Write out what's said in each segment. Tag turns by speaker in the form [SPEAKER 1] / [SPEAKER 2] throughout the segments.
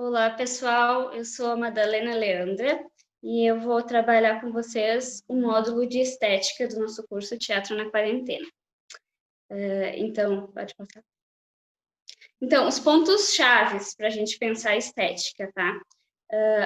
[SPEAKER 1] Olá, pessoal. Eu sou a Madalena Leandra e eu vou trabalhar com vocês o módulo de estética do nosso curso Teatro na Quarentena. Então, pode passar. Então, os pontos chaves para a gente pensar a estética, tá?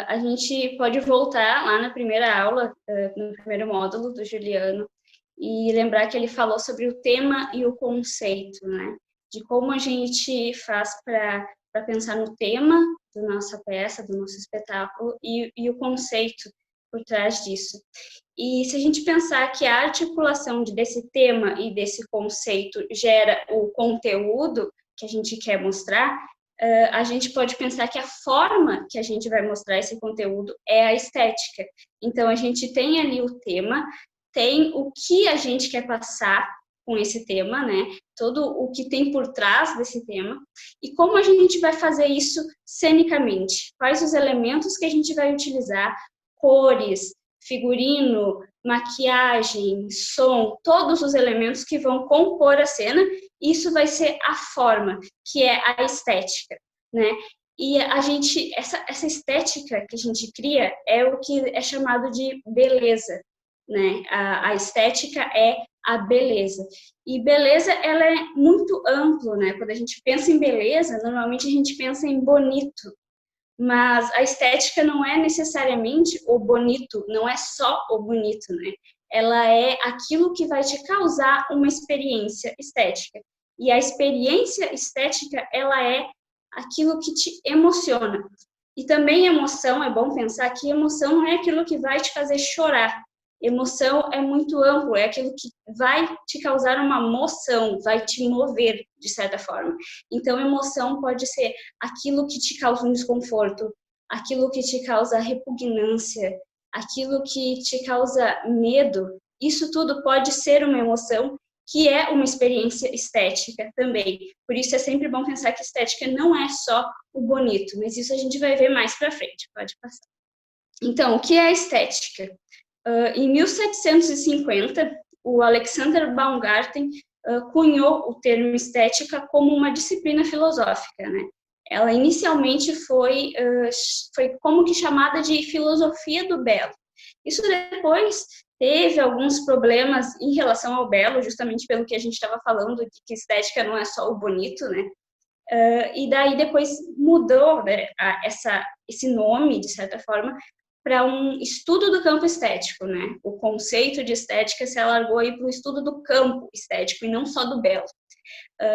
[SPEAKER 1] A gente pode voltar lá na primeira aula, no primeiro módulo do Juliano, e lembrar que ele falou sobre o tema e o conceito, né? De como a gente faz para pensar no tema da nossa peça, do nosso espetáculo, e o conceito por trás disso. E se a gente pensar que a articulação desse tema e desse conceito gera o conteúdo que a gente quer mostrar, a gente pode pensar que a forma que a gente vai mostrar esse conteúdo é a estética. Então, a gente tem ali o tema, tem o que a gente quer passar com esse tema, né? Todo o que tem por trás desse tema, e como a gente vai fazer isso cenicamente. Quais os elementos que a gente vai utilizar, cores, figurino, maquiagem, som, todos os elementos que vão compor a cena, isso vai ser a forma, que é a estética, né? E a gente, essa estética que a gente cria é o que é chamado de beleza, né? A estética é a beleza. E beleza, ela é muito amplo, né? Quando a gente pensa em beleza, normalmente a gente pensa em bonito, mas a estética não é necessariamente o bonito, não é só o bonito, né? Ela é aquilo que vai te causar uma experiência estética. E a experiência estética, ela é aquilo que te emociona. E também emoção, é bom pensar que emoção não é aquilo que vai te fazer chorar. Emoção é muito amplo, é aquilo que vai te causar uma moção, vai te mover, de certa forma. Então, emoção pode ser aquilo que te causa um desconforto, aquilo que te causa repugnância, aquilo que te causa medo. Isso tudo pode ser uma emoção que é uma experiência estética também. Por isso é sempre bom pensar que estética não é só o bonito, mas isso a gente vai ver mais para frente. Pode passar. Então, o que é estética? Em 1750, o Alexander Baumgarten cunhou o termo estética como uma disciplina filosófica, né? Ela inicialmente foi como que chamada de filosofia do belo. Isso depois teve alguns problemas em relação ao belo, justamente pelo que a gente estava falando, de que estética não é só o bonito, né? E daí depois mudou, né, esse nome, de certa forma, para um estudo do campo estético, né? O conceito de estética se alargou aí para o estudo do campo estético e não só do belo.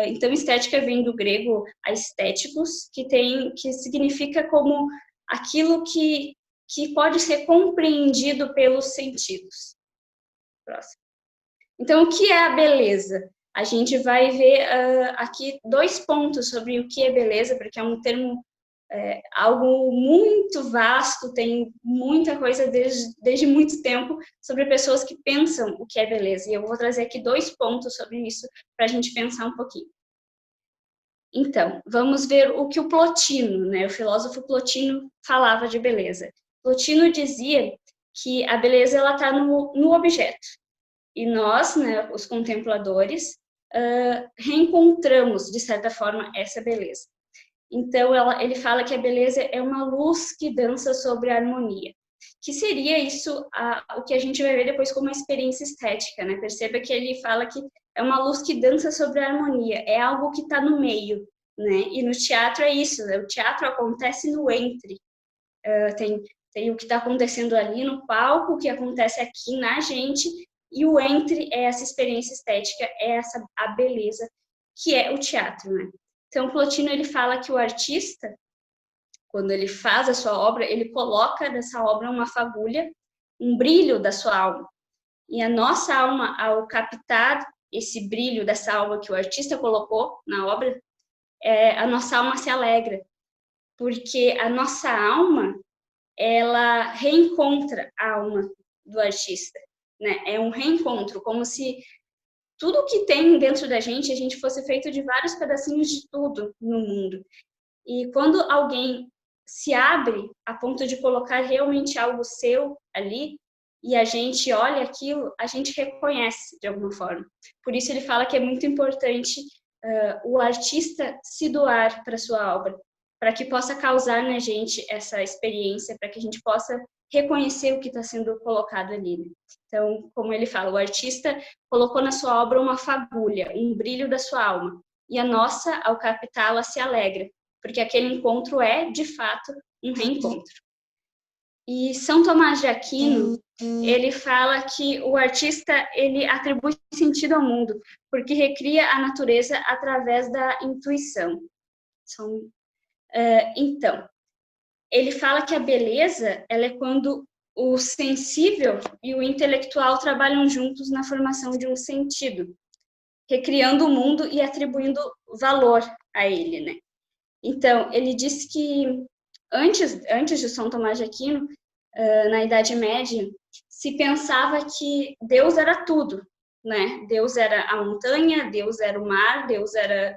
[SPEAKER 1] Então, estética vem do grego aestheticus, que significa como aquilo que pode ser compreendido pelos sentidos. Próximo. Então, o que é a beleza? A gente vai ver aqui 2 pontos sobre o que é beleza, porque é um termo, algo muito vasto, tem muita coisa desde muito tempo sobre pessoas que pensam o que é beleza. E eu vou trazer aqui 2 pontos sobre isso para a gente pensar um pouquinho. Então, vamos ver o que o Plotino, né, o filósofo Plotino, falava de beleza. Plotino dizia que a beleza está no objeto. E nós, né, os contempladores, reencontramos, de certa forma, essa beleza. Então, ele fala que a beleza é uma luz que dança sobre a harmonia. Que seria isso, o que a gente vai ver depois como uma experiência estética, né? Perceba que ele fala que é uma luz que dança sobre a harmonia, é algo que está no meio, né? E no teatro é isso, né? O teatro acontece no entre. Tem o que está acontecendo ali no palco, o que acontece aqui na gente, e o entre é essa experiência estética, é a beleza, que é o teatro, né? Então, Plotino, ele fala que o artista, quando ele faz a sua obra, ele coloca nessa obra uma fagulha, um brilho da sua alma. E a nossa alma, ao captar esse brilho dessa alma que o artista colocou na obra, a nossa alma se alegra, porque a nossa alma, ela reencontra a alma do artista, né? É um reencontro, como se tudo que tem dentro da gente, a gente fosse feito de vários pedacinhos de tudo no mundo. E quando alguém se abre a ponto de colocar realmente algo seu ali, e a gente olha aquilo, a gente reconhece de alguma forma. Por isso ele fala que é muito importante o artista se doar para sua obra, para que possa causar na gente essa experiência, para que a gente possa reconhecer o que está sendo colocado ali. Né? Então, como ele fala, o artista colocou na sua obra uma fagulha, um brilho da sua alma, e a nossa, ao captá-la, se alegra, porque aquele encontro é, de fato, um reencontro. E São Tomás de Aquino, ele fala que o artista, ele atribui sentido ao mundo, porque recria a natureza através da intuição. Então, ele fala que a beleza, ela é quando o sensível e o intelectual trabalham juntos na formação de um sentido, recriando o mundo e atribuindo valor a ele, né? Então, ele diz que antes de São Tomás de Aquino, na Idade Média, se pensava que Deus era tudo, né? Deus era a montanha, Deus era o mar, Deus era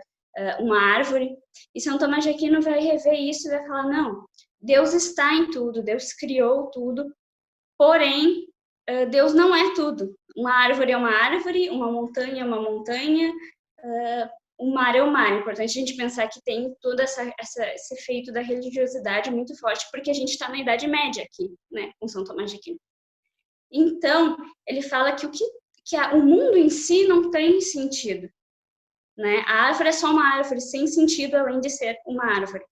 [SPEAKER 1] uma árvore. E São Tomás de Aquino vai rever isso e vai falar, não, Deus está em tudo, Deus criou tudo, porém, Deus não é tudo. Uma árvore é uma árvore, uma montanha é uma montanha, o mar é o mar. É importante a gente pensar que tem todo esse efeito da religiosidade muito forte, porque a gente está na Idade Média aqui, né, com São Tomás de Aquino. Então, ele fala que o mundo em si não tem sentido. Né? A árvore é só uma árvore, sem sentido, além de ser uma árvore.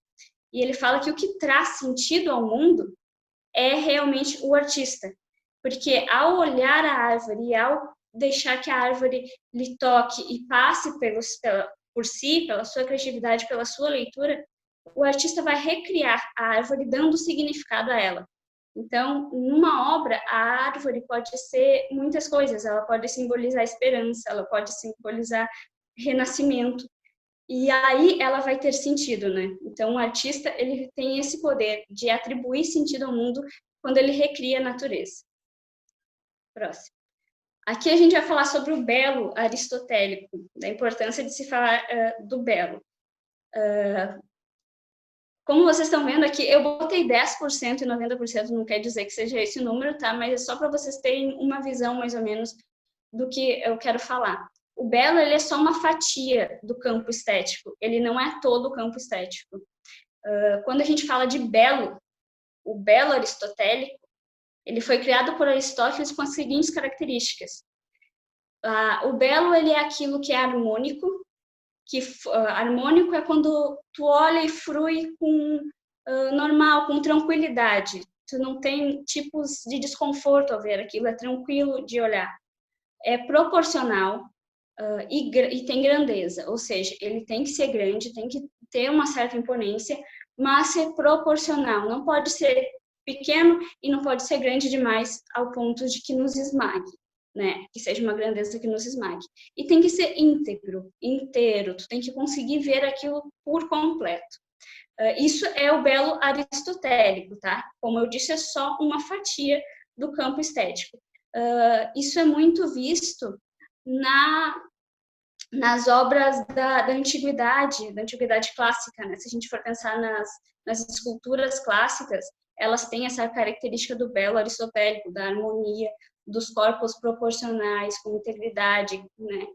[SPEAKER 1] E ele fala que o que traz sentido ao mundo é realmente o artista. Porque ao olhar a árvore e ao deixar que a árvore lhe toque e passe por si, pela sua criatividade, pela sua leitura, o artista vai recriar a árvore dando significado a ela. Então, numa obra, a árvore pode ser muitas coisas. Ela pode simbolizar esperança, ela pode simbolizar renascimento. E aí ela vai ter sentido, né? Então, o artista, ele tem esse poder de atribuir sentido ao mundo quando ele recria a natureza. Próximo. Aqui a gente vai falar sobre o belo aristotélico, da importância de se falar do belo. Como vocês estão vendo aqui, eu botei 10% e 90%, não quer dizer que seja esse o número, tá? Mas é só para vocês terem uma visão, mais ou menos, do que eu quero falar. O belo, ele é só uma fatia do campo estético, ele não é todo o campo estético. Quando a gente fala de belo, o belo aristotélico, ele foi criado por Aristóteles com as seguintes características. O belo, ele é aquilo que é harmônico, harmônico é quando tu olha e frui com normal, com tranquilidade. Tu não tem tipos de desconforto ao ver aquilo, é tranquilo de olhar. É proporcional e tem grandeza, ou seja, ele tem que ser grande, tem que ter uma certa imponência, mas ser proporcional. Não pode ser pequeno e não pode ser grande demais ao ponto de que nos esmague. Né? Que seja uma grandeza que nos esmague. E tem que ser íntegro, inteiro, tu tem que conseguir ver aquilo por completo. Isso é o belo aristotélico, tá? Como eu disse, é só uma fatia do campo estético. Isso é muito visto nas obras da antiguidade clássica, né? Se a gente for pensar nas esculturas clássicas, elas têm essa característica do belo aristotélico, da harmonia, dos corpos proporcionais, com integridade, né?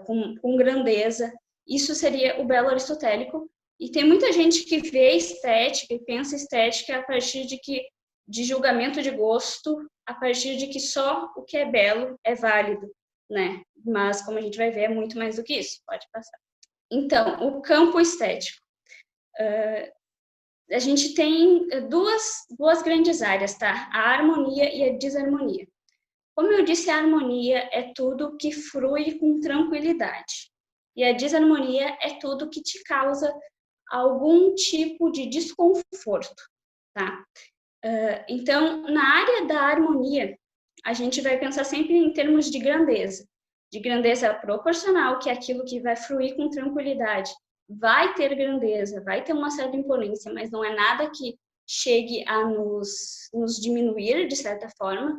[SPEAKER 1] com grandeza. Isso seria o belo aristotélico. E tem muita gente que vê estética e pensa estética a partir de julgamento de gosto, a partir de que só o que é belo é válido, né? Mas, como a gente vai ver, é muito mais do que isso. Pode passar. Então, o campo estético. A gente tem duas grandes áreas, tá? A harmonia e a desarmonia. Como eu disse, a harmonia é tudo que flui com tranquilidade. E a desarmonia é tudo que te causa algum tipo de desconforto, tá? Então, na área da harmonia, a gente vai pensar sempre em termos de grandeza proporcional, que é aquilo que vai fluir com tranquilidade. Vai ter grandeza, vai ter uma certa imponência, mas não é nada que chegue a nos diminuir, de certa forma.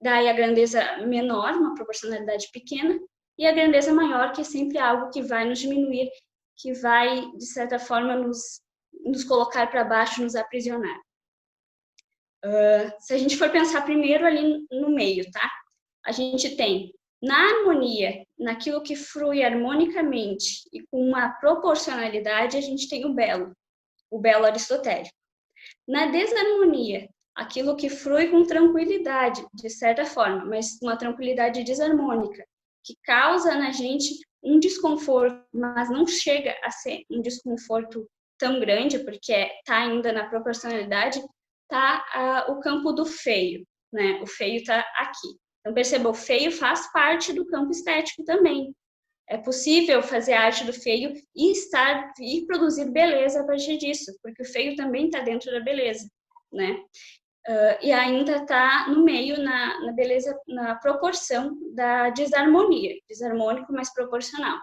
[SPEAKER 1] Daí a grandeza menor, uma proporcionalidade pequena, e a grandeza maior, que é sempre algo que vai nos diminuir, que vai, de certa forma, nos colocar para baixo, nos aprisionar. Se a gente for pensar primeiro ali no meio, tá? A gente tem Na harmonia, naquilo que flui harmonicamente e com uma proporcionalidade, a gente tem o belo aristotélico. Na desarmonia, aquilo que flui com tranquilidade, de certa forma, mas uma tranquilidade desarmônica, que causa na gente um desconforto, mas não chega a ser um desconforto tão grande, porque está ainda na proporcionalidade, está o campo do feio, né? O feio está aqui. Então, perceba, o feio faz parte do campo estético também. É possível fazer arte do feio e produzir beleza a partir disso, porque o feio também está dentro da beleza, né? E ainda está no meio, na beleza, na proporção da desarmonia, desarmônico, mas proporcional.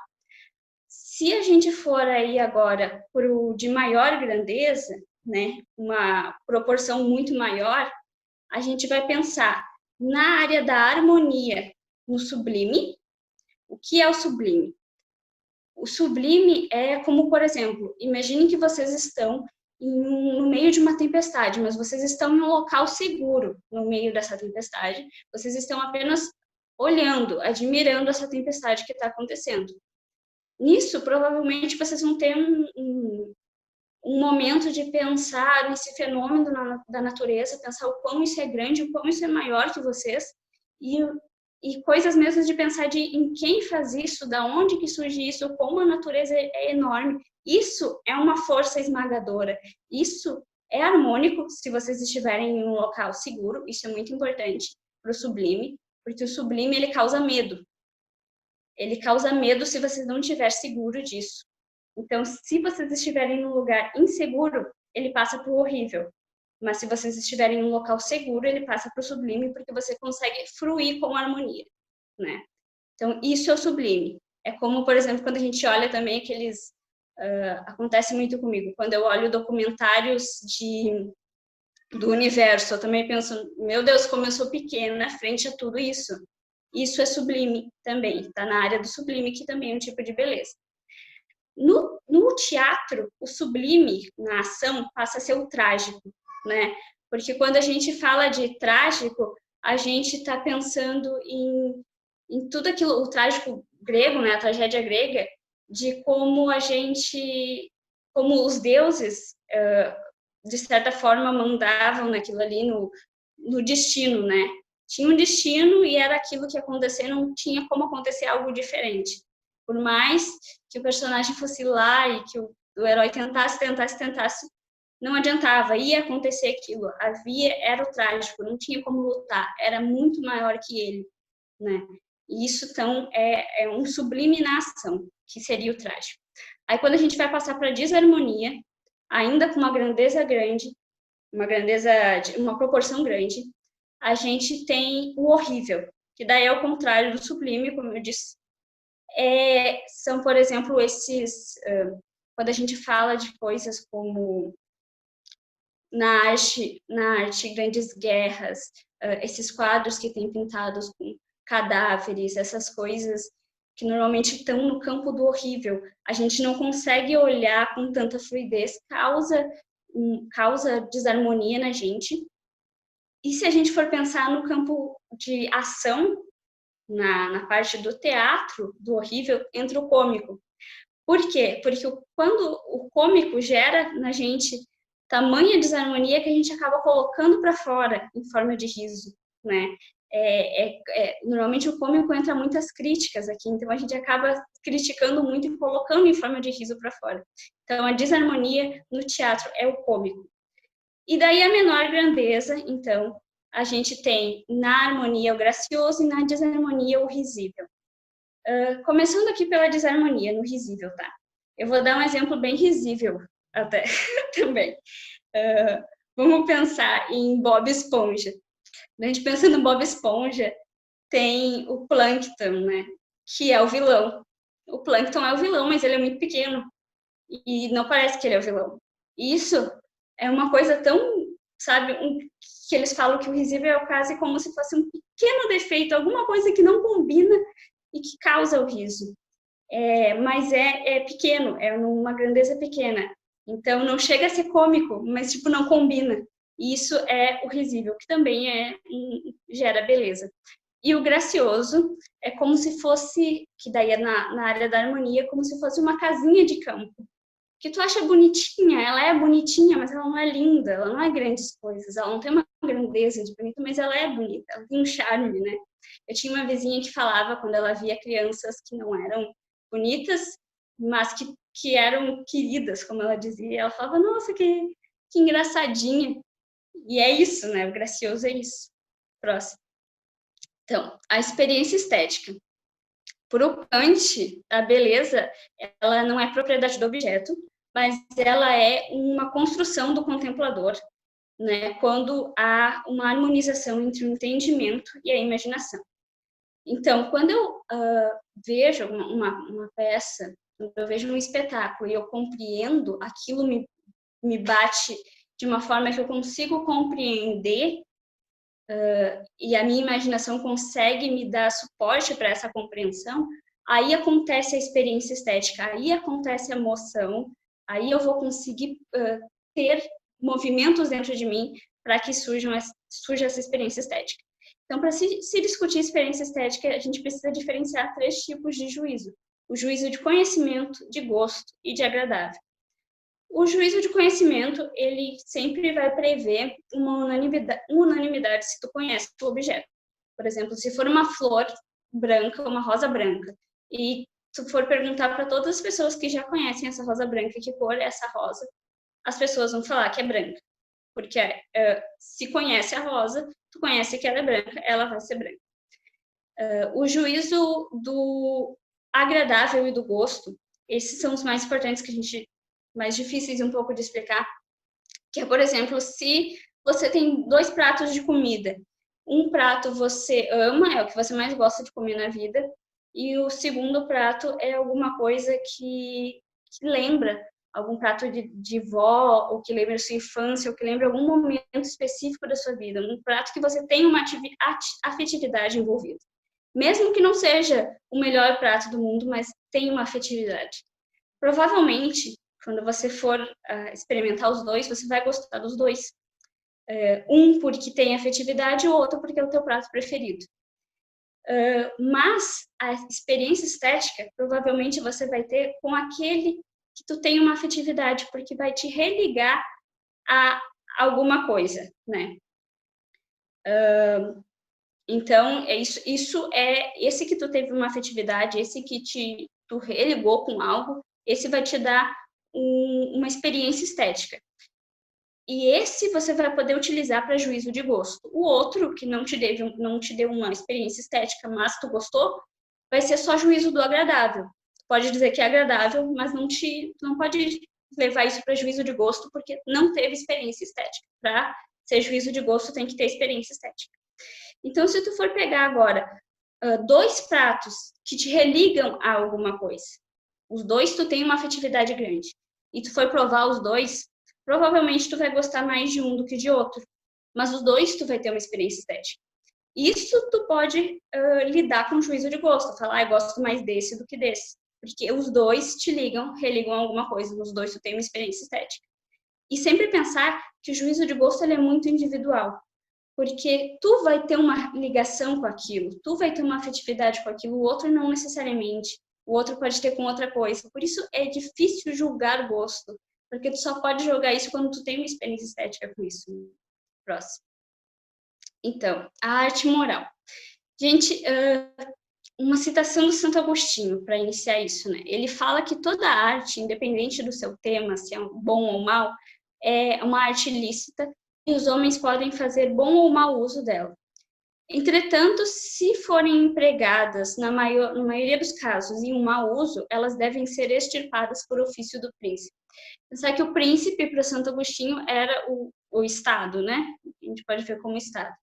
[SPEAKER 1] Se a gente for aí agora para o de maior grandeza, né, uma proporção muito maior, a gente vai pensar na área da harmonia, no sublime. O que é o sublime? O sublime é como, por exemplo, imagine que vocês estão no meio de uma tempestade, mas vocês estão em um local seguro no meio dessa tempestade. Vocês estão apenas olhando, admirando essa tempestade que está acontecendo. Nisso, provavelmente, vocês vão ter um momento de pensar nesse fenômeno da natureza, pensar o quão isso é grande, o quão isso é maior que vocês, e coisas mesmo de pensar em quem faz isso, da onde que surge isso, como a natureza é enorme. Isso é uma força esmagadora. Isso é harmônico se vocês estiverem em um local seguro. Isso é muito importante para o sublime, porque o sublime ele causa medo. Ele causa medo se vocês não estiverem seguro disso. Então, se vocês estiverem num lugar inseguro, ele passa para o horrível. Mas se vocês estiverem em um local seguro, ele passa para o sublime, porque você consegue fruir com harmonia, né? Então, isso é o sublime. É como, por exemplo, quando a gente olha também aqueles... acontece muito comigo. Quando eu olho documentários do universo, eu também penso, meu Deus, como eu sou pequena frente a tudo isso. Isso é sublime também. Está na área do sublime, que também é um tipo de beleza. No teatro, o sublime na ação passa a ser o trágico, né? Porque quando a gente fala de trágico, a gente está pensando em tudo aquilo, o trágico grego, né? A tragédia grega, de como como os deuses, de certa forma, mandavam naquilo ali no destino, né? Tinha um destino e era aquilo que ia acontecer, não tinha como acontecer algo diferente. Por mais que o personagem fosse lá e que o herói tentasse, não adiantava, ia acontecer aquilo. Era o trágico, não tinha como lutar, era muito maior que ele, né? E isso, então, é um sublime na ação, que seria o trágico. Aí, quando a gente vai passar para a desarmonia, ainda com uma grandeza grande, uma proporção grande, a gente tem o horrível, que daí é o contrário do sublime, como eu disse. São, por exemplo, quando a gente fala de coisas como na arte grandes guerras, esses quadros que tem pintados com cadáveres, essas coisas que normalmente estão no campo do horrível, a gente não consegue olhar com tanta fluidez, causa desarmonia na gente. E se a gente for pensar no campo de ação, na parte do teatro, do horrível, entra o cômico. Por quê? Porque quando o cômico gera na gente tamanha desarmonia que a gente acaba colocando para fora em forma de riso, né? Normalmente o cômico entra muitas críticas aqui, então a gente acaba criticando muito e colocando em forma de riso para fora. Então a desarmonia no teatro é o cômico. E daí a menor grandeza, então, a gente tem na harmonia o gracioso e na desarmonia o risível. Começando aqui pela desarmonia, no risível, tá? Eu vou dar um exemplo bem risível até também. Vamos pensar em Bob Esponja. Quando a gente pensa no Bob Esponja, tem o Plâncton, né? Que é o vilão. O Plâncton é o vilão, mas ele é muito pequeno. E não parece que ele é o vilão. Isso é uma coisa tão, sabe, que eles falam que o risível é o caso como se fosse um pequeno defeito, alguma coisa que não combina e que causa o riso. Mas é pequeno, é uma grandeza pequena. Então, não chega a ser cômico, mas, tipo, não combina. E isso é o risível, que também gera beleza. E o gracioso é como se fosse, que daí é na área da harmonia, como se fosse uma casinha de campo. Que tu acha bonitinha, ela é bonitinha, mas ela não é linda, ela não é grandes coisas, ela não tem uma grandeza de bonita, mas ela é bonita, ela tem um charme, né? Eu tinha uma vizinha que falava, quando ela via crianças que não eram bonitas, mas que eram queridas, como ela dizia, ela falava, nossa, que engraçadinha. E é isso, né? O gracioso é isso. Próximo. Então, a experiência estética. Por o Kant, a beleza, ela não é propriedade do objeto, mas ela é uma construção do contemplador, né? Quando há uma harmonização entre o entendimento e a imaginação. Então, quando eu vejo uma peça, quando eu vejo um espetáculo e eu compreendo, aquilo me bate de uma forma que eu consigo compreender, e a minha imaginação consegue me dar suporte para essa compreensão, aí acontece a experiência estética, aí acontece a emoção, aí eu vou conseguir ter movimentos dentro de mim para que surja essa experiência estética. Então, para se discutir experiência estética, a gente precisa diferenciar 3 tipos de juízo. O juízo de conhecimento, de gosto e de agradável. O juízo de conhecimento, ele sempre vai prever uma unanimidade se tu conhece o objeto. Por exemplo, se for uma flor branca, uma rosa branca, e tu for perguntar para todas as pessoas que já conhecem essa rosa branca que cor é essa rosa, as pessoas vão falar que é branca. Porque se conhece a rosa, tu conhece que ela é branca, ela vai ser branca. O juízo do agradável e do gosto, esses são os mais importantes que a gente mais difíceis um pouco de explicar, que é, por exemplo, se você tem 2 pratos de comida, um prato você ama, é o que você mais gosta de comer na vida, e o segundo prato é alguma coisa que lembra algum prato de vó, ou que lembra a sua infância, ou que lembra algum momento específico da sua vida, um prato que você tem uma afetividade envolvida. Mesmo que não seja o melhor prato do mundo, mas tem uma afetividade. Provavelmente, quando você for experimentar os dois, você vai gostar dos dois. Um porque tem afetividade e o outro porque é o teu prato preferido. Mas a experiência estética, provavelmente você vai ter com aquele que tu tem uma afetividade, porque vai te religar a alguma coisa, né? Então, isso é esse que tu teve uma afetividade, esse que tu religou com algo, esse vai te dar uma experiência estética. E esse você vai poder utilizar para juízo de gosto. O outro, que não te deu uma experiência estética, mas tu gostou, vai ser só juízo do agradável. Tu pode dizer que é agradável, mas não pode levar isso para juízo de gosto, porque não teve experiência estética. Para ser juízo de gosto, tem que ter experiência estética. Então, se tu for pegar agora 2 pratos que te religam a alguma coisa, os 2 tu tem uma afetividade grande, e tu for provar os 2, provavelmente tu vai gostar mais de um do que de outro, mas os 2 tu vai ter uma experiência estética. Isso tu pode lidar com juízo de gosto, falar, eu gosto mais desse do que desse, porque os 2 te religam a alguma coisa, nos 2 tu tem uma experiência estética. E sempre pensar que o juízo de gosto ele é muito individual, porque tu vai ter uma ligação com aquilo, tu vai ter uma afetividade com aquilo, o outro não necessariamente, o outro pode ter com outra coisa. Por isso é difícil julgar gosto, porque tu só pode julgar isso quando tu tem uma experiência estética com isso. Próximo. Então, a arte moral. Gente, uma citação do Santo Agostinho para iniciar isso, né? Ele fala que toda arte, independente do seu tema, se é bom ou mal, é uma arte lícita e os homens podem fazer bom ou mau uso dela. Entretanto, se forem empregadas, na maioria dos casos, em um mau uso, elas devem ser extirpadas por ofício do príncipe. Pensar que o príncipe, para Santo Agostinho, era o Estado, né? A gente pode ver como Estado.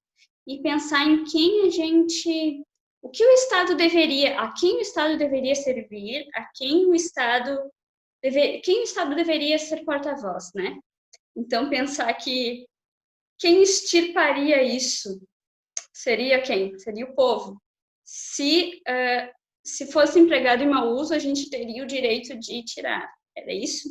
[SPEAKER 1] E pensar em quem a gente... a quem o Estado deveria servir, a quem o Estado deveria ser porta-voz, né? Então, pensar que quem extirparia isso seria quem? Seria o povo. Se fosse empregado em mau uso, a gente teria o direito de tirar. Era isso?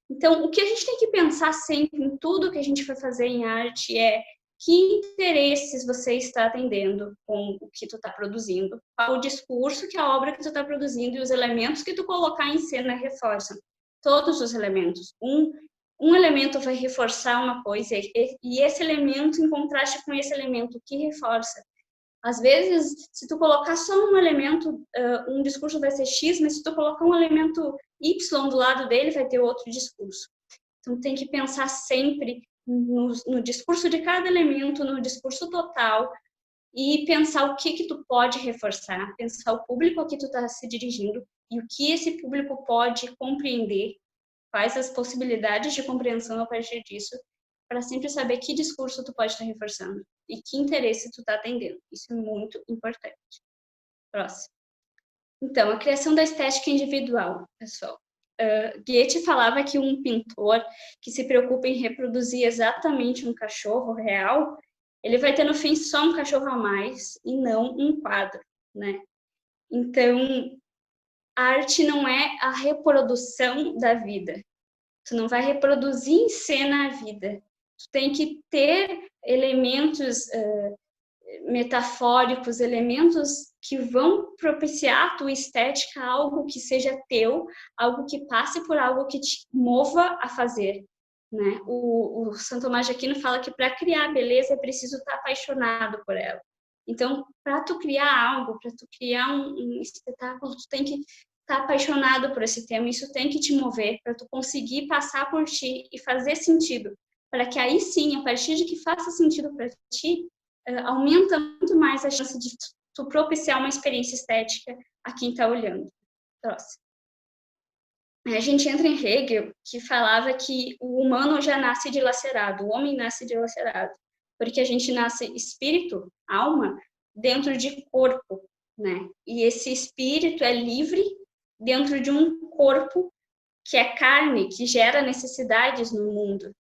[SPEAKER 1] Então, o que a gente tem que pensar sempre em tudo que a gente vai fazer em arte é que interesses você está atendendo com o que tu está produzindo, qual o discurso que a obra que tu está produzindo e os elementos que tu colocar em cena reforçam. Todos os elementos. Um elemento vai reforçar uma coisa e esse elemento em contraste com esse elemento que reforça. Às vezes, se tu colocar só um elemento, um discurso vai ser X, mas se tu colocar um elemento Y do lado dele, vai ter outro discurso. Então, tem que pensar sempre no discurso de cada elemento, no discurso total, e pensar o que tu pode reforçar, pensar o público a que tu está se dirigindo e o que esse público pode compreender, quais as possibilidades de compreensão a partir disso, para sempre saber que discurso tu pode estar reforçando e que interesse tu está atendendo. Isso é muito importante. Próximo. Então, a criação da estética individual, pessoal. Goethe falava que um pintor que se preocupa em reproduzir exatamente um cachorro real, ele vai ter no fim só um cachorro a mais e não um quadro, né? Então, a arte não é a reprodução da vida. Tu não vai reproduzir em cena a vida. Tu tem que ter elementos metafóricos, elementos que vão propiciar a tua estética, algo que seja teu, algo que passe por algo que te mova a fazer. Né? O Santo Tomás de Aquino fala que para criar beleza é preciso estar apaixonado por ela. Então, para tu criar algo, para tu criar um espetáculo, tu tem que estar apaixonado por esse tema, isso tem que te mover para tu conseguir passar por ti e fazer sentido, para que aí sim, a partir de que faça sentido para ti, aumenta muito mais a chance de tu propiciar uma experiência estética a quem está olhando. Próximo. A gente entra em Hegel, que falava que o humano já nasce dilacerado, o homem nasce dilacerado, porque a gente nasce espírito, alma, dentro de corpo, né? E esse espírito é livre dentro de um corpo que é carne, que gera necessidades no mundo.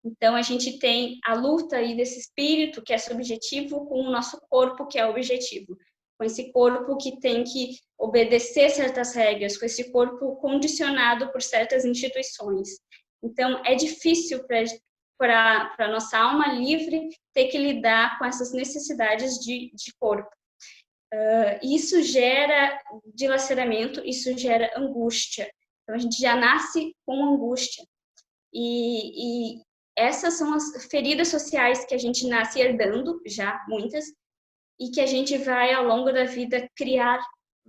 [SPEAKER 1] Então, a gente tem a luta aí desse espírito, que é subjetivo, com o nosso corpo, que é objetivo. Com esse corpo que tem que obedecer certas regras, com esse corpo condicionado por certas instituições. Então, é difícil para a nossa alma livre ter que lidar com essas necessidades de corpo. Isso gera dilaceramento, isso gera angústia. Então, a gente já nasce com angústia. E essas são as feridas sociais que a gente nasce herdando, já muitas, e que a gente vai, ao longo da vida, criar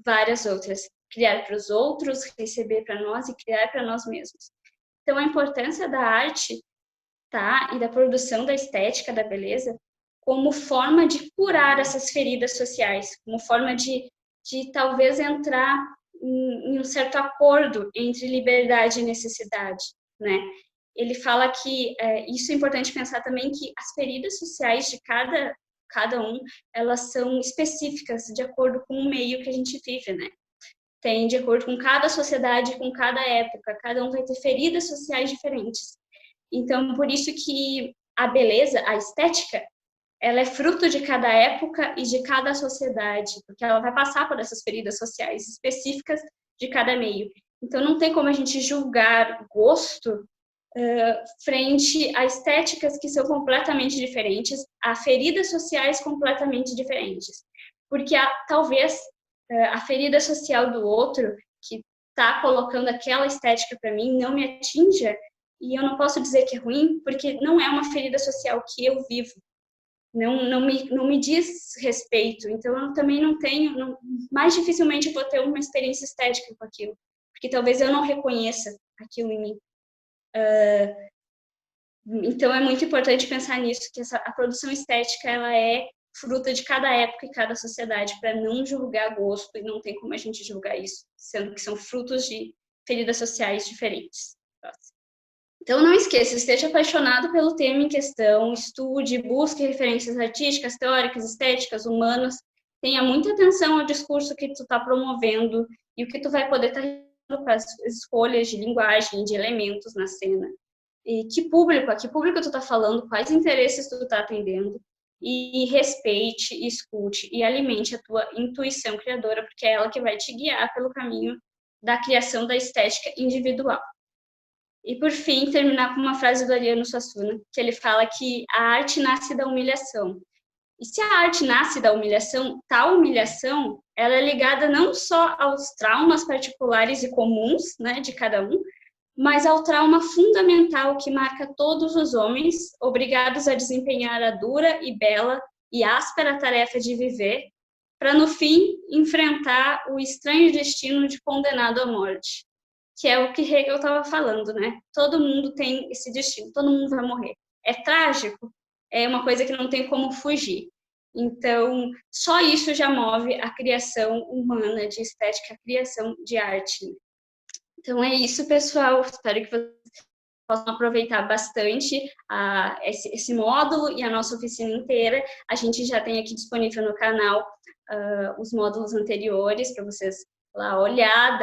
[SPEAKER 1] várias outras. Criar para os outros, receber para nós e criar para nós mesmos. Então, a importância da arte, tá? E da produção da estética, da beleza, como forma de curar essas feridas sociais, como forma de talvez entrar em um certo acordo entre liberdade e necessidade, né? Ele fala que isso é importante pensar também, que as feridas sociais de cada um, elas são específicas de acordo com o meio que a gente vive, né? Tem de acordo com cada sociedade, com cada época, cada um vai ter feridas sociais diferentes. Então, por isso que a beleza, a estética, ela é fruto de cada época e de cada sociedade, porque ela vai passar por essas feridas sociais específicas de cada meio. Então, não tem como a gente julgar gosto frente a estéticas que são completamente diferentes, a feridas sociais completamente diferentes. Porque talvez a ferida social do outro, que está colocando aquela estética para mim, não me atinja, e eu não posso dizer que é ruim, porque não é uma ferida social que eu vivo. Não me diz respeito. Então, eu também não tenho, mais dificilmente vou ter uma experiência estética com aquilo, porque talvez eu não reconheça aquilo em mim. Então, é muito importante pensar nisso, que a produção estética, ela é fruta de cada época e cada sociedade, para não julgar gosto, e não tem como a gente julgar isso, sendo que são frutos de feridas sociais diferentes. Então, não esqueça, esteja apaixonado pelo tema em questão, estude, busque referências artísticas, teóricas, estéticas, humanas, tenha muita atenção ao discurso que tu está promovendo e o que tu vai poder estar com as escolhas de linguagem, de elementos na cena. E a que público tu está falando, quais interesses tu está atendendo, e respeite, escute e alimente a tua intuição criadora, porque é ela que vai te guiar pelo caminho da criação da estética individual. E, por fim, terminar com uma frase do Ariano Suassuna, que ele fala que a arte nasce da humilhação. E se a arte nasce da humilhação, tal humilhação, ela é ligada não só aos traumas particulares e comuns, né, de cada um, mas ao trauma fundamental que marca todos os homens, obrigados a desempenhar a dura e bela e áspera tarefa de viver, para, no fim, enfrentar o estranho destino de condenado à morte, que é o que Hegel estava falando, né? Todo mundo tem esse destino, todo mundo vai morrer. É trágico, é uma coisa que não tem como fugir. Então, só isso já move a criação humana de estética, a criação de arte. Então, é isso, pessoal. Espero que vocês possam aproveitar bastante esse módulo e a nossa oficina inteira. A gente já tem aqui disponível no canal os módulos anteriores para vocês lá olhar,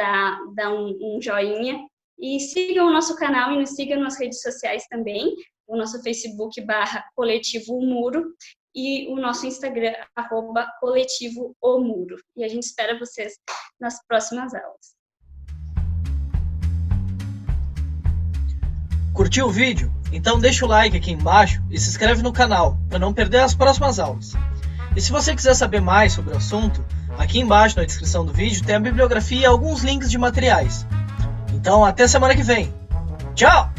[SPEAKER 1] dar um joinha. E sigam o nosso canal e nos sigam nas redes sociais também, o nosso Facebook /Coletivo Muro e o nosso Instagram, @Coletivo O Muro. E a gente espera vocês nas próximas aulas.
[SPEAKER 2] Curtiu o vídeo? Então deixa o like aqui embaixo e se inscreve no canal para não perder as próximas aulas. E se você quiser saber mais sobre o assunto, aqui embaixo na descrição do vídeo tem a bibliografia e alguns links de materiais. Então até semana que vem. Tchau!